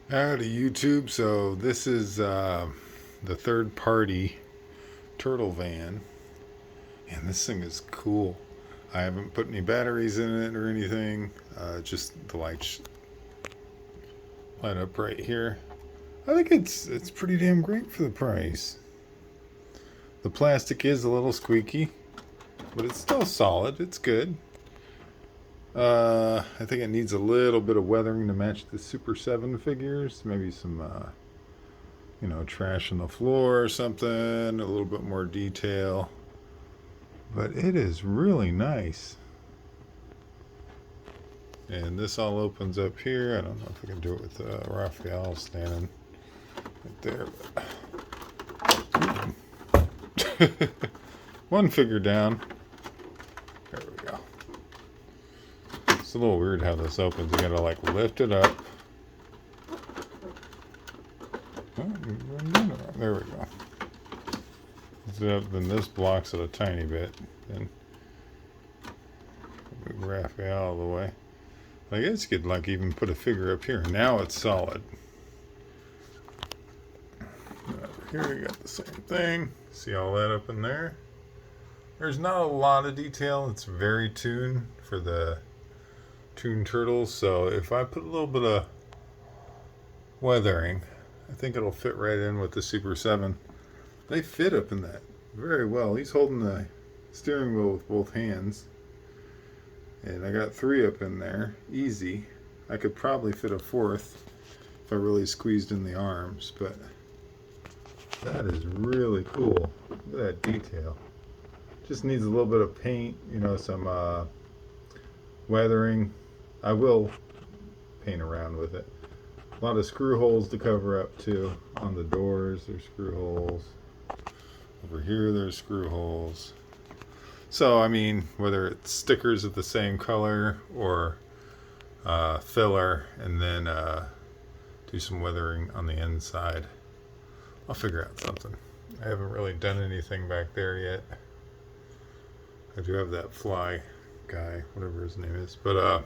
Howdy YouTube. So this is the third party turtle van, and this thing is cool. I haven't put any batteries in it or anything, just the lights light up right here. I think it's pretty damn great for the price. The plastic is a little squeaky, but it's still solid. It's good. I think it needs a little bit of weathering to match the Super 7 figures. Maybe some trash on the floor or something, a little bit more detail. But it is really nice. And this all opens up here. I don't know if I can do it with Raphael standing right there. One figure down. There we go. It's a little weird how this opens. You gotta like lift it up. There we go. Then this blocks it a tiny bit. Then move Raphael out of the way. I guess you could like even put a figure up here. Now it's solid. Over here you got the same thing. See all that up in there? There's not a lot of detail. It's very tuned for the Toon Turtles. So if I put a little bit of weathering, I think it'll fit right in with the Super 7. They fit up in that very well. He's holding the steering wheel with both hands. And I got 3 up in there. Easy. I could probably fit a 4th if I really squeezed in the arms, but that is really cool. Look at that detail. Just needs a little bit of paint, some weathering. I will paint around with it. A lot of screw holes to cover up too. On the doors there's screw holes. Over here there's screw holes. So I mean, whether it's stickers of the same color or filler, and then do some weathering on the inside, I'll figure out something. I haven't really done anything back there yet. I do have that fly guy, whatever his name is, but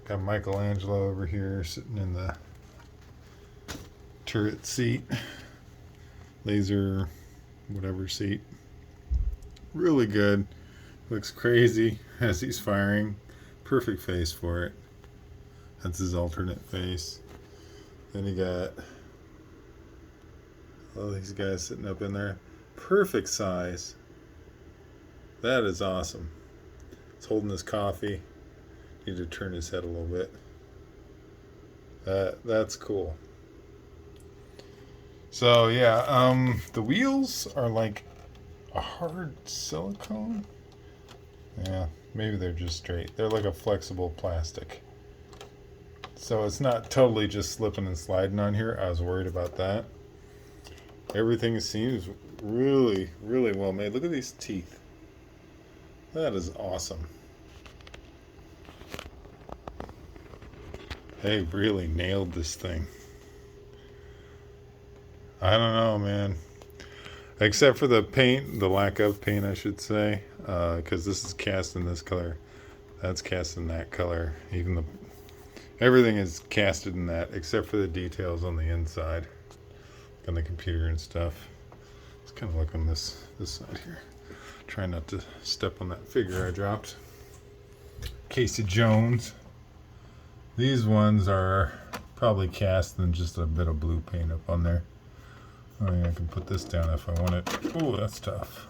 got Michelangelo over here sitting in the turret seat, laser whatever seat. Really good. Looks crazy as he's firing. Perfect face for it. That's his alternate face. Then you got all these guys sitting up in there. Perfect size. That is awesome. He's holding his coffee. Need to turn his head a little bit. That's cool. So yeah, the wheels are like a hard silicone. Yeah, maybe they're just straight. They're like a flexible plastic. So it's not totally just slipping and sliding on here. I was worried about that. Everything seems really, really well made. Look at these teeth. That is awesome. They really nailed this thing. I don't know, man. Except for the paint, the lack of paint, I should say, because this is cast in this color, that's cast in that color. Everything is casted in that, except for the details on the inside, on the computer and stuff. Let's kind of look on this side here. Try not to step on that figure I dropped. Casey Jones. These ones are probably cast in just a bit of blue paint up on there. Oh yeah, I can put this down if I want it. Ooh, that's tough.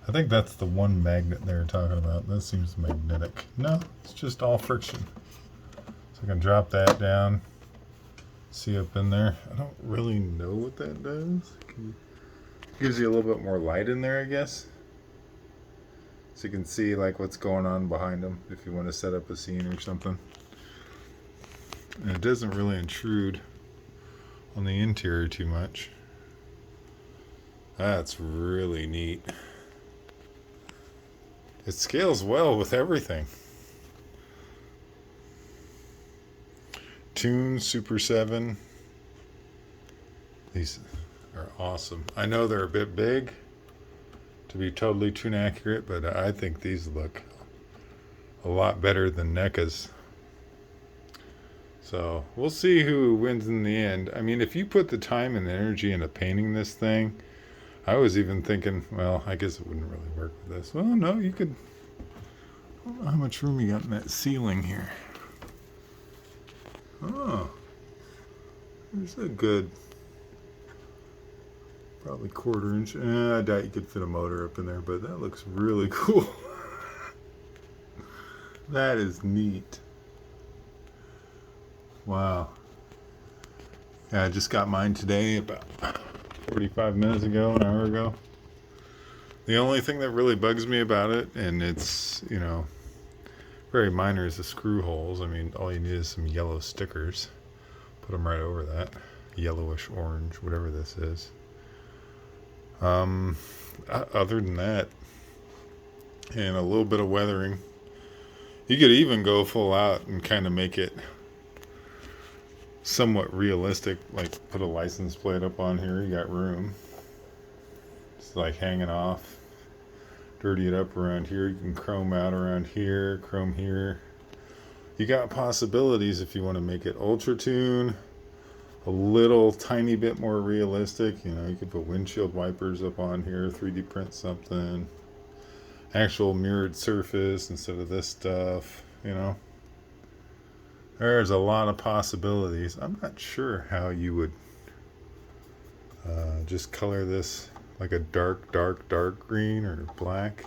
I think that's the one magnet they were talking about. That seems magnetic. No, it's just all friction. So I can drop that down. See up in there. I don't really know what that does. Gives you a little bit more light in there, I guess. So you can see like what's going on behind them if you want to set up a scene or something. And it doesn't really intrude on the interior too much. That's really neat. It scales well with everything. Toon Super 7. These are awesome. I know they're a bit big to be totally toon accurate, but I think these look a lot better than NECA's. So we'll see who wins in the end. I mean, if you put the time and energy into painting this thing, I was even thinking, well, I guess it wouldn't really work with this. Well, no, you could. I don't know how much room you got in that ceiling here. Oh, there's a good, probably 1/4 inch. I doubt you could fit a motor up in there, but that looks really cool. That is neat. Wow. Yeah, I just got mine today about 45 minutes ago, an hour ago. The only thing that really bugs me about it, and it's, very minor, is the screw holes. I mean, all you need is some yellow stickers. Put them right over that. Yellowish orange, whatever this is. Other than that, and a little bit of weathering, you could even go full out and kind of make it somewhat realistic, like put a license plate up on here. You got room. It's like hanging off. Dirty it up around here. You can chrome out around here, chrome here. You got possibilities if you want to make it ultra tune, a little tiny bit more realistic. You could put windshield wipers up on here, 3D print something, actual mirrored surface instead of this stuff. There's a lot of possibilities. I'm not sure how you would just color this like a dark green or black.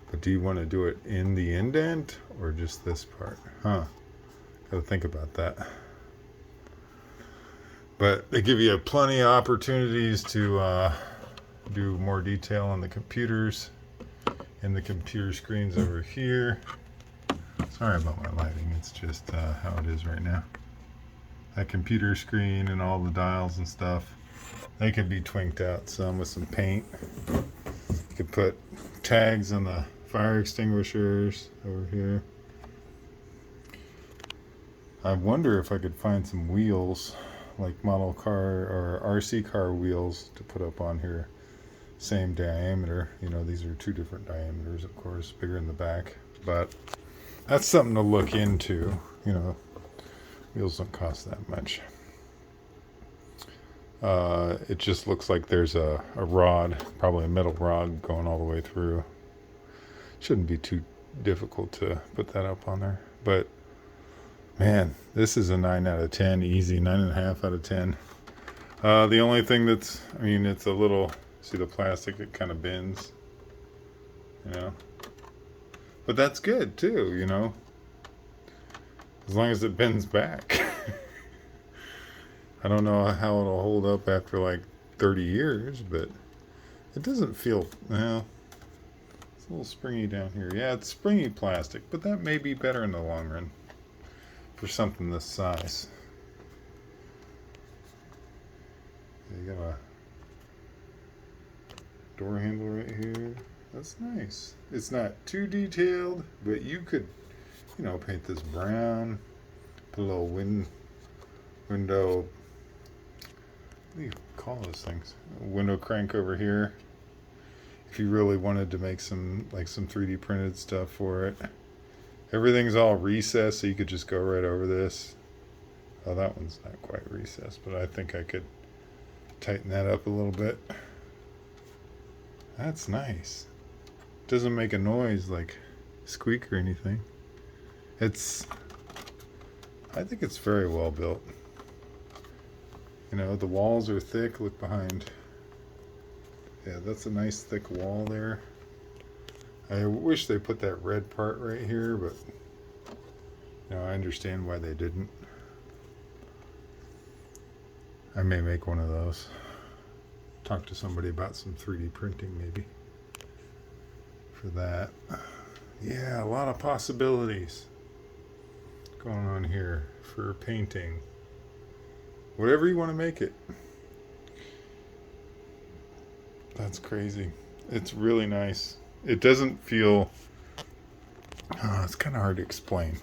But do you want to do it in the indent or just this part? Gotta think about that. But they give you plenty of opportunities to do more detail on the computers and the computer screens over here. Sorry about my lighting, it's just how it is right now. That computer screen and all the dials and stuff, they could be twinked out some with some paint. You could put tags on the fire extinguishers over here. I wonder if I could find some wheels, like model car or RC car wheels, to put up on here. Same diameter. These are 2 different diameters, of course, bigger in the back. But that's something to look into. Wheels don't cost that much. It just looks like there's a rod, probably a metal rod, going all the way through. Shouldn't be too difficult to put that up on there. But man, this is a 9 out of 10, easy, 9.5 out of 10. The only thing it's a little, see the plastic, it kind of bends, but that's good too, as long as it bends back. I don't know how it'll hold up after like 30 years, but it doesn't feel, well, it's a little springy down here. Yeah, it's springy plastic, but that may be better in the long run for something this size. You got a door handle right here. That's nice. It's not too detailed, but you could, paint this brown, put a little window, what do you call those things? A window crank over here. If you really wanted to make some 3D printed stuff for it. Everything's all recessed, so you could just go right over this. Oh, that one's not quite recessed, but I think I could tighten that up a little bit. That's nice. Doesn't make a noise like squeak or anything. I think it's very well built. The walls are thick. Look behind. Yeah, that's a nice thick wall there. I wish they put that red part right here, but I understand why they didn't. I may make one of those. Talk to somebody about some 3D printing maybe for that. Yeah, a lot of possibilities going on here for painting. Whatever you want to make it. That's crazy. It's really nice. It doesn't feel, it's kind of hard to explain,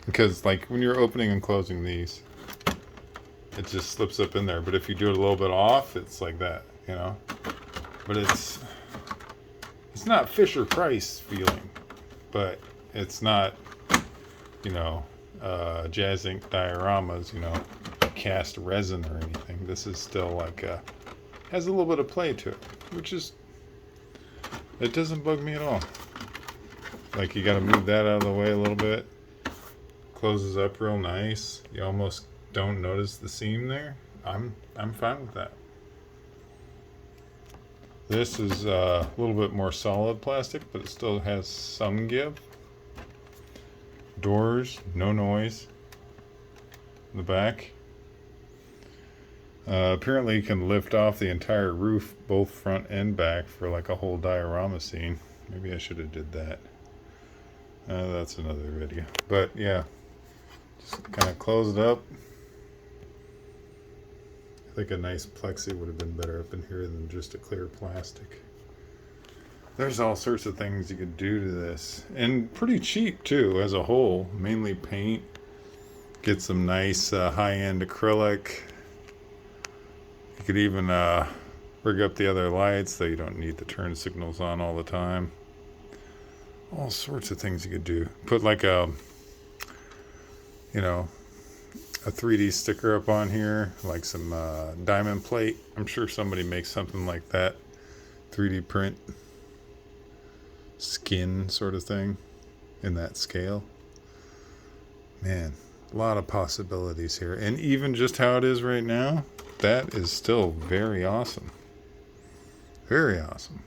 because like when you're opening and closing these, it just slips up in there. But if you do it a little bit off, it's like that, but it's not Fisher Price feeling, but it's not, Jazz Ink dioramas, cast resin or anything. This is still like has a little bit of play to it, which is, it doesn't bug me at all. Like, you got to move that out of the way a little bit. Closes up real nice. You almost don't notice the seam there. I'm fine with that. This is a little bit more solid plastic, but it still has some give. Doors, no noise. In the back. Apparently you can lift off the entire roof, both front and back, for like a whole diorama scene. Maybe I should have did that. That's another video. But yeah, just kind of close it up. I think a nice plexi would have been better up in here than just a clear plastic. There's all sorts of things you could do to this. And pretty cheap too, as a whole. Mainly paint. Get some nice high-end acrylic. You could even rig up the other lights so you don't need the turn signals on all the time. All sorts of things you could do. Put like a 3D sticker up on here, like some diamond plate. I'm sure somebody makes something like that. 3D print skin sort of thing in that scale. Man, a lot of possibilities here. And even just how it is right now, that is still very awesome. Very awesome.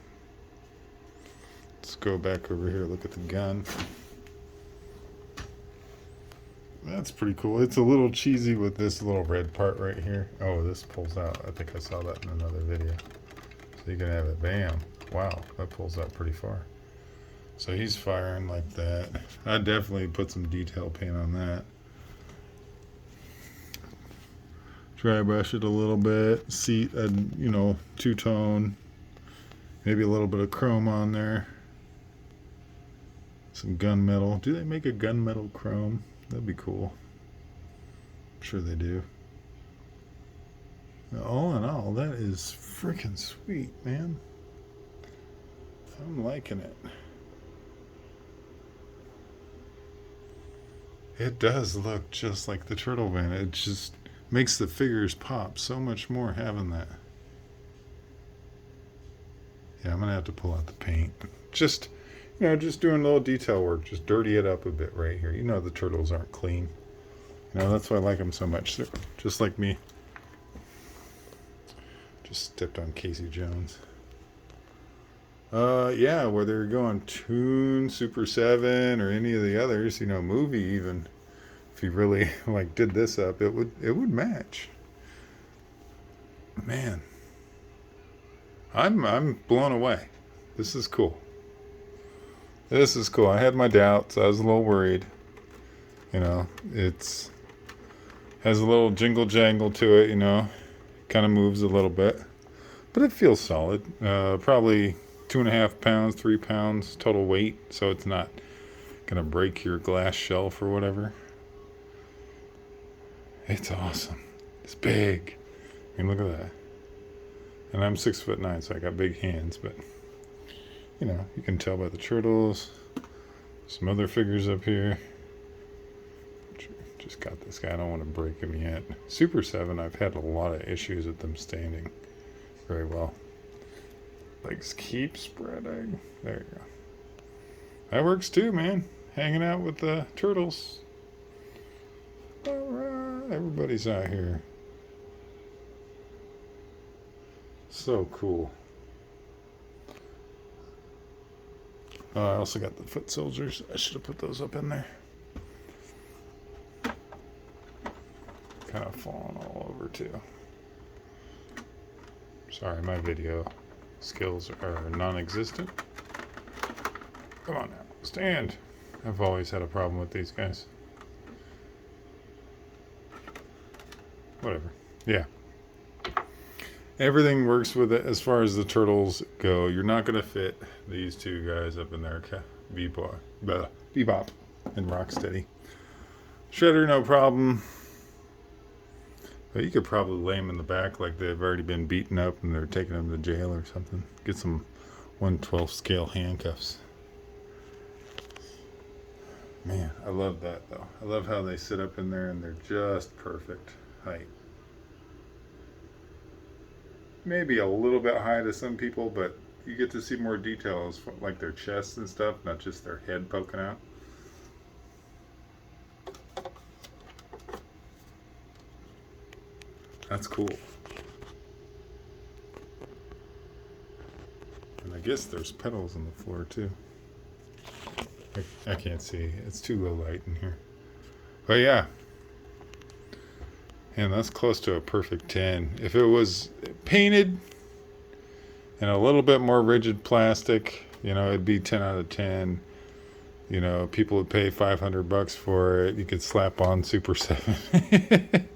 Let's go back over here, look at the gun. That's pretty cool. It's a little cheesy with this little red part right here. Oh, this pulls out. I think I saw that in another video. So you can have it. Bam. Wow, that pulls out pretty far. So he's firing like that. I'd definitely put some detail paint on that. Dry brush it a little bit. Seat, two-tone. Maybe a little bit of chrome on there. Some gunmetal. Do they make a gunmetal chrome? That'd be cool. I'm sure they do. All in all, that is freaking sweet, man. I'm liking it. It does look just like the Turtle Van. It just makes the figures pop so much more having that. Yeah, I'm gonna have to pull out the paint. Just doing a little detail work. Just dirty it up a bit right here. The turtles aren't clean. That's why I like them so much. They're just like me. Just stepped on Casey Jones. Yeah, whether you're going Toon, Super7, or any of the others, movie even, if you really did this up, it would match. Man, I'm blown away. This is cool. This is cool. I had my doubts. I was a little worried. It's has a little jingle jangle to it. Kind of moves a little bit, but it feels solid. Probably 2.5 pounds, 3 pounds total weight, so it's not gonna break your glass shelf or whatever. It's awesome. It's big. Look at that. And I'm 6'9", so I got big hands, but you can tell by the turtles. Some other figures up here. Just got this guy. I don't want to break him yet. Super7, I've had a lot of issues with them standing very well. Legs keep spreading. There you go. That works too, man. Hanging out with the turtles. All right, everybody's out here. So cool. I also got the foot soldiers. I should have put those up in there. Kind of falling all over too. Sorry, my video skills are non-existent. Come on now, stand. I've always had a problem with these guys. Whatever. Yeah. Everything works with it as far as the turtles go. You're not going to fit these two guys up in there. Bebop and Rocksteady. Shredder, no problem. But you could probably lay them in the back like they've already been beaten up and they're taking them to jail or something. Get some 1/12 scale handcuffs. Man, I love that though. I love how they sit up in there and they're just perfect height. Maybe a little bit high to some people, but you get to see more details like their chests and stuff, not just their head poking out. That's cool. And I guess there's petals on the floor too. I can't see. It's too low light in here. But yeah. And that's close to a perfect 10. If it was painted and a little bit more rigid plastic, it'd be 10 out of 10. People would pay $500 for it. You could slap on super7.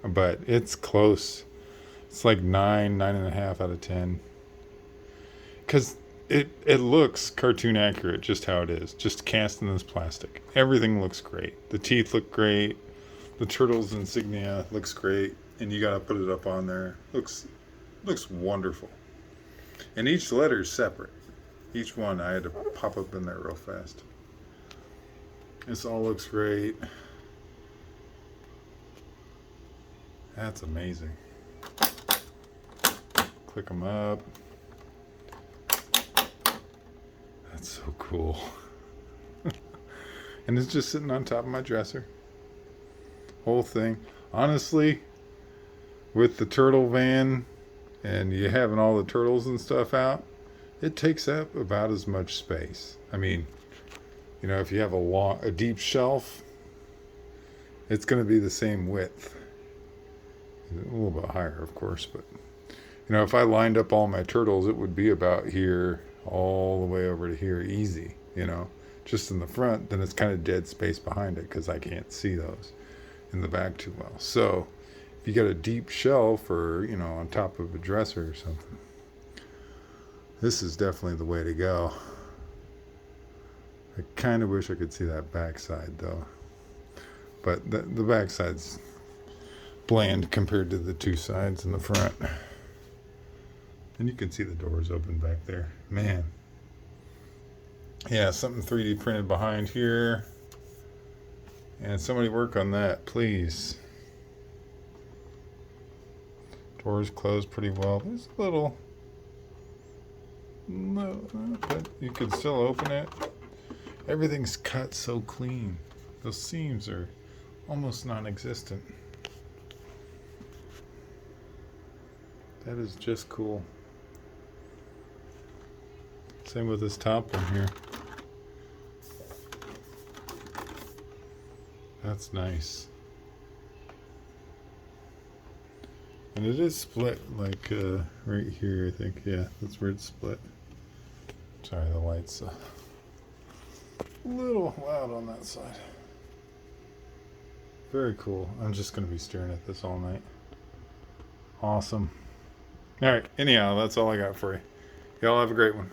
But it's close. It's like 9.5 out of 10. Because it looks cartoon accurate, just how it is. Just cast in this plastic. Everything looks great. The teeth look great. The turtle's insignia looks great. And you got to put it up on there. Looks wonderful. And each letter is separate. Each one I had to pop up in there real fast. This all looks great. That's amazing. Click them up. That's so cool. And it's just sitting on top of my dresser. Whole thing. Honestly, with the turtle van and you having all the turtles and stuff out, it takes up about as much space. I mean, if you have a deep shelf, it's going to be the same width. A little bit higher, of course, but if I lined up all my turtles, it would be about here all the way over to here easy, just in the front. Then it's kind of dead space behind it because I can't see those in the back too well. So if you got a deep shelf or on top of a dresser or something, this is definitely the way to go. I kind of wish I could see that backside though, but the backside's bland compared to the two sides in the front. And you can see the doors open back there. Man. Yeah, something 3D printed behind here. And somebody work on that, please. Doors closed pretty well. There's a little... No, but you can still open it. Everything's cut so clean. Those seams are almost non-existent. That is just cool. Same with this top one here. That's nice. And it is split like right here, I think. Yeah, that's where it's split. Sorry, the light's a little loud on that side. Very cool. I'm just going to be staring at this all night. Awesome. All right. Anyhow, that's all I got for you. Y'all have a great one.